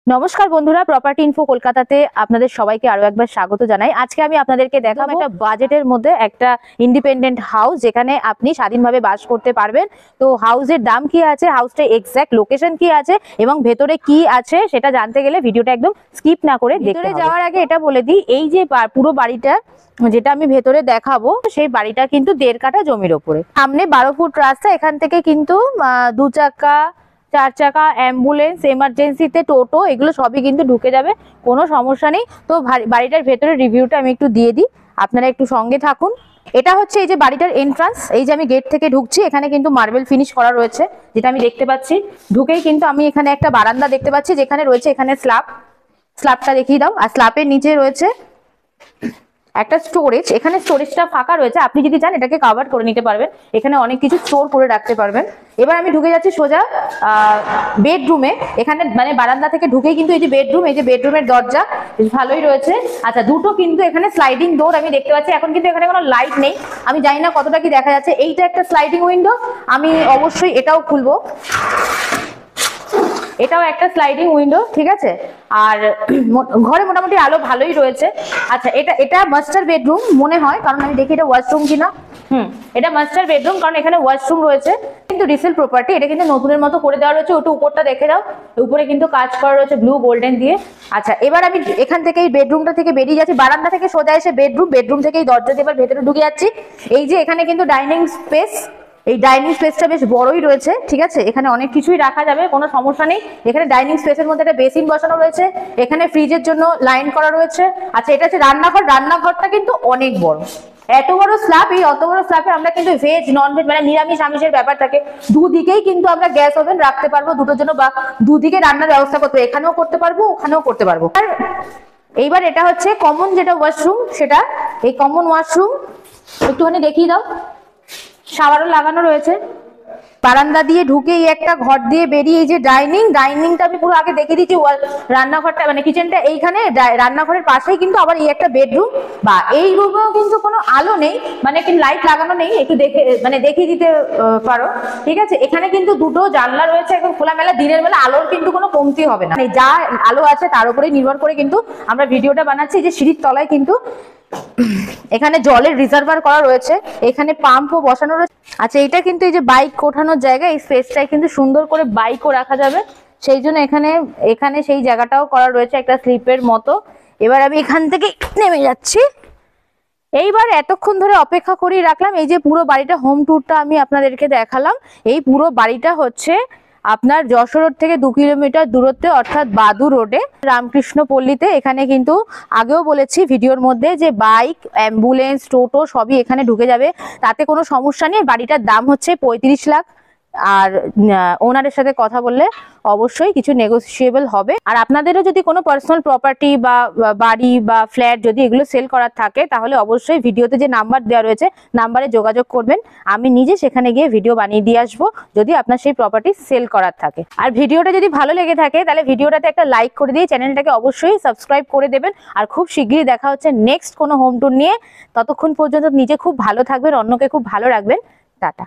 নমস্কার বন্ধুরা, property info কলকাতাতে আপনাদের সবাইকে আরো একবার স্বাগত জানাই। আজকে আমি আপনাদেরকে দেখাবো একটা বাজেটের মধ্যে একটা ইন্ডিপেন্ডেন্ট হাউস যেখানে আপনি স্বাধীনভাবে বাস করতে পারবেন। তো হাউসের দাম কি আছে, হাউসটার এক্সাক্ট লোকেশন কি আছে এবং ভেতরে কি আছে সেটা জানতে গেলে ভিডিওটা একদম স্কিপ না করে দেখতে হবে। যাওয়ার আগে এটা বলে দিই, এই যে পুরো বাড়িটা যেটা আমি ভেতরে দেখাবো সেই বাড়িটা কিন্তু 1.5 কাঠা জমির ওপরে। সামনে 12 ফুট রাস্তা, এখান থেকে কিন্তু 2 চাকা 4 চাকা অ্যাম্বুলেন্স, এমার্জেন্সিতে টোটো, এগুলো সবই কিন্তু ঢুকে যাবে, কোনো সমস্যা নেই। তো বাড়িটার ভেতরে রিভিউটা আমি একটু দিয়ে দিই, আপনারা একটু সঙ্গে থাকুন। এটা হচ্ছে এই যে বাড়িটার এন্ট্রান্স, এই যে আমি গেট থেকে ঢুকছি, এখানে কিন্তু মার্বেল ফিনিশ করা রয়েছে যেটা আমি দেখতে পাচ্ছি। ঢুকেই কিন্তু আমি এখানে একটা বারান্দা দেখতে পাচ্ছি যেখানে রয়েছে এখানে স্ল্যাবটা দেখিয়ে দাও। আর স্ল্যাবের নিচে রয়েছে একটা স্টোরেজ, এখানে স্টোরেজটা ফাঁকা রয়েছে, আপনি যদি চান এটাকে কভার করে নিতে পারবেন, এখানে অনেক কিছু স্টোর করে রাখতে পারবেন। এবার আমি ঢুকে যাচ্ছি সোজা বেডরুমে। এখানে মানে বারান্দা থেকে ঢুকেই কিন্তু এই যে বেডরুম, এই যে বেডরুমের দরজা ভালোই রয়েছে। আচ্ছা, দুটো কিন্তু এখানে স্লাইডিং ডোর আমি দেখতে পাচ্ছি। এখন কিন্তু এখানে কোনো লাইট নেই, আমি জানি না কতটা কি দেখা যাচ্ছে। এইটা একটা স্লাইডিং উইন্ডো, আমি অবশ্যই এটাও খুলবো। এটাও একটা স্লাইডিং উইন্ডো, ঠিক আছে। আর ঘরে মোটামুটি আলো ভালোই রয়েছে। আচ্ছা, এটা মাস্টার বেডরুম মনে হয়, কারণ আমি দেখি এটা ওয়াশরুম কিনা। এটা মাস্টার বেডরুম, কারণ এখানে ওয়াশরুম রয়েছে। কিন্তু রিসেল প্রপার্টি, এটা কিন্তু নতুনের মতো করে দেওয়া রয়েছে। ওটা উপরটা দেখে দাও, উপরে কিন্তু কাজ করা রয়েছে ব্লু গোল্ডেন দিয়ে। আচ্ছা, এবার আমি এখান থেকে এই বেডরুমটা থেকে বেরিয়ে যাচ্ছি, বারান্দা থেকে সোজা এসে বেডরুম থেকে এই দরজা দিয়ে এবার ভেতরে ঢুকে যাচ্ছি। এই যে এখানে কিন্তু ডাইনিং স্পেস, এই ডাইনিং স্পেসটা বেশ বড়ই রয়েছে, ঠিক আছে। এখানে অনেক কিছুই রাখা যাবে, কোনো সমস্যা নেই। এখানে ডাইনিং স্পেসের মধ্যে একটা বেসিন বসানো রয়েছে, এখানে ফ্রিজের জন্য লাইন করা রয়েছে। আচ্ছা, এটা হচ্ছে রান্নাঘর, রান্নাঘরটা কিন্তু অনেক বড়। এত বড় স্ল্যাব, এই অত বড় স্ল্যাবে আমরা কিন্তু ভেজ নন ভেজ মানে নিরামিষ আমিষের ব্যাপার থাকে। দুদিকেই কিন্তু আমরা গ্যাস ওভেন রাখতে পারবো দুটোর জন্য, বা দুদিকে রান্নার ব্যবস্থা করতে, এখানেও করতে পারবো ওখানেও করতে পারবো। আর এইবার এটা হচ্ছে কমন যেটা ওয়াশরুম, সেটা এই কমন ওয়াশরুম একটুখানি দেখিয়ে দাও। শাওয়ারও লাগানো রয়েছে। বারান্দা দিয়ে ঢুকেই একটা ঘর দিয়ে বেরিয়ে এই যে ডাইনিংটা আমি পুরো আগে দেখিয়ে দিচ্ছি। রান্নাঘরটা মানে কিচেনটা এইখানে, রান্নাঘরের পাশেই কিন্তু আবার এই একটা বেডরুম। বা এই রুমেও কিন্তু কোনো আলো নেই, মানে কি লাইট লাগানো নেই, একটু দেখে মানে দেখিয়ে দিতে পারো, ঠিক আছে। এখানে কিন্তু দুটো জানলা রয়েছে, এখন খোলামেলা, দিনের বেলা আলোর কিন্তু কোনো কমতি হবে না, মানে যা আলো আছে তার উপরেই নির্ভর করে কিন্তু আমরা ভিডিওটা বানাচ্ছি। যে সিঁড়ির তলায় কিন্তু এখানে জলের রিজার্ভার করা রয়েছে, এখানে পাম্পও বসানো রয়েছে। আচ্ছা, এটা কিন্তু এই যে বাইক ওঠানোর জায়গা, এই স্পেসটাই কিন্তু সুন্দর করে বাইকও রাখা যাবে, সেই জন্য এখানে সেই জায়গাটাও করা রয়েছে একটা স্লিপের মতো। এবার আমি এখান থেকে নেমে যাচ্ছি। এইবার এতক্ষণ ধরে অপেক্ষা করেই রাখলাম, এই যে পুরো বাড়িটা হোম ট্যুরটা আমি আপনাদেরকে দেখালাম। এই পুরো বাড়িটা হচ্ছে আপনার যশোর রোড থেকে 2 কিলোমিটার দূরত্বে, অর্থাৎ বাদু রোডে, রামকৃষ্ণ পল্লীতে। এখানে কিন্তু আগেও বলেছি ভিডিওর মধ্যে যে বাইক, অ্যাম্বুলেন্স, টোটো সবই এখানে ঢুকে যাবে, তাতে কোনো সমস্যা নেই। বাড়িটার দাম হচ্ছে 35 লাখ। আর ওনারের সাথে কথা বললে অবশ্যই কিছু নেগোসিয়েবল হবে। আর আপনাদেরও যদি কোনো পার্সোনাল প্রপার্টি বা বাড়ি বা ফ্ল্যাট যদি এগুলো সেল করার থাকে, তাহলে অবশ্যই ভিডিওতে যে নাম্বার দেওয়া রয়েছে নাম্বারে যোগাযোগ করবেন। আমি নিজে সেখানে গিয়ে ভিডিও বানিয়ে দিয়ে আসবো যদি আপনার সেই প্রপার্টি সেল করার থাকে। আর ভিডিওটা যদি ভালো লেগে থাকে তাহলে ভিডিওটাতে একটা লাইক করে দিয়ে চ্যানেলটাকে অবশ্যই সাবস্ক্রাইব করে দেবেন। আর খুব শিগগিরই দেখা হচ্ছে নেক্সট কোনো হোম ট্যুর নিয়ে। ততক্ষণ পর্যন্ত নিজে খুব ভালো থাকবেন, অন্যকে খুব ভালো রাখবেন। টাটা।